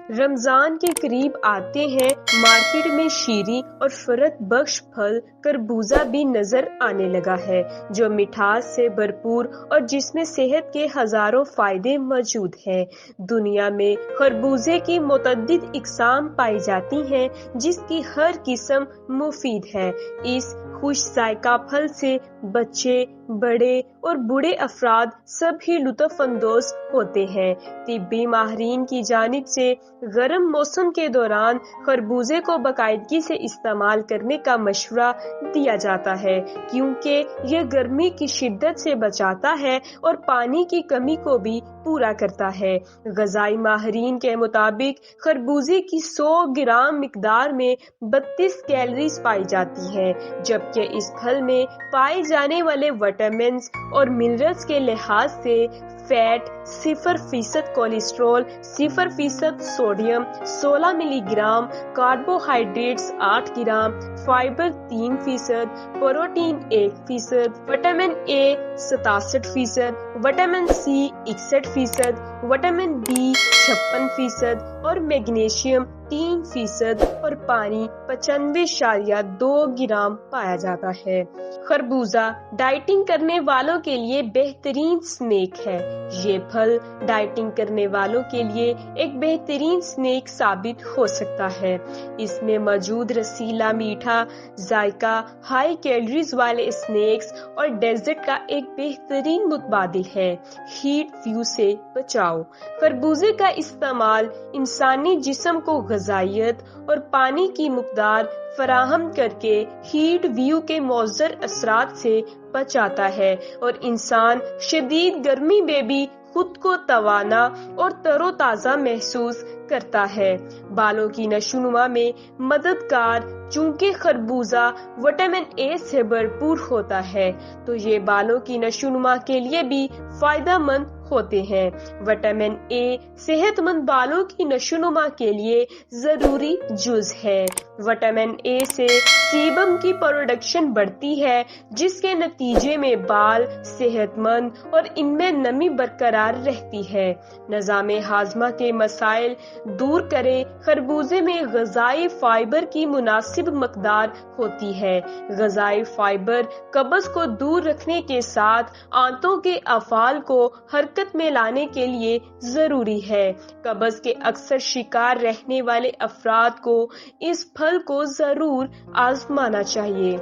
رمضان کے قریب آتے ہیں مارکیٹ میں شیریں اور فرحت بخش پھل خربوزہ بھی نظر آنے لگا ہے، جو مٹھاس سے بھرپور اور جس میں صحت کے ہزاروں فائدے موجود ہیں۔ دنیا میں خربوزے کی متعدد اقسام پائی جاتی ہیں، جس کی ہر قسم مفید ہے۔ اس خوش ذائقہ پھل سے بچے، بڑے اور بوڑھے افراد سب ہی لطف اندوز ہوتے ہیں۔ طبی ماہرین کی جانب سے گرم موسم کے دوران خربوزے کو باقاعدگی سے استعمال کرنے کا مشورہ دیا جاتا ہے، کیونکہ یہ گرمی کی شدت سے بچاتا ہے اور پانی کی کمی کو بھی پورا کرتا ہے۔ غذائی ماہرین کے مطابق خربوزے کی 100 گرام مقدار میں 32 کیلوریز پائی جاتی ہیں، جبکہ اس پھل میں پائے جانے والے وٹامنز اور منرلز کے لحاظ سے fat 0% cholesterol 0% sodium 16 milligram, carbohydrates 8 gram, fibre 3%، protein 1%، vitamin A 67%، vitamin C 61%، vitamin B 56% اور میگنیشیم 3% اور پانی 95.2 گرام پایا جاتا ہے۔ خربوزہ ڈائٹنگ کرنے والوں کے لیے بہترین سنیک ہے۔ یہ پھل ڈائٹنگ کرنے والوں کے لیے ایک بہترین سنیک ثابت ہو سکتا ہے۔ اس میں موجود رسیلا میٹھا ذائقہ ہائی کیلوریز والے سنیکس اور ڈیزرٹ کا ایک بہترین متبادل ہے۔ ہیٹ ویو سے بچاؤ۔ خربوزے کا استعمال انسانی جسم کو غذائیت اور پانی کی مقدار فراہم کر کے ہیٹ ویو کے مضر اثرات سے بچاتا ہے اور انسان شدید گرمی میں بھی خود کو توانا اور تر و تازہ محسوس کرتا ہے۔ بالوں کی نشوونما میں مددگار۔ چونکہ خربوزہ وٹامن اے سے بھرپور ہوتا ہے تو یہ بالوں کی نشوونما کے لیے بھی فائدہ مند ہوتے ہیں۔ وٹامن اے صحت مند بالوں کی نشوونما کے لیے ضروری جز ہے۔ وٹامن اے سے سیبم کی پروڈکشن بڑھتی ہے، جس کے نتیجے میں بال صحت مند اور ان میں نمی برقرار رہتی ہے۔ نظام ہاضمہ کے مسائل دور کرے۔ خربوزے میں غذائی فائبر کی مناسب مقدار ہوتی ہے۔ غذائی فائبر قبض کو دور رکھنے کے ساتھ آنتوں کے افعال کو حرکت میں لانے کے لیے ضروری ہے۔ قبض کے اکثر شکار رہنے والے افراد کو اس پھل کو ضرور آزمانا چاہیے۔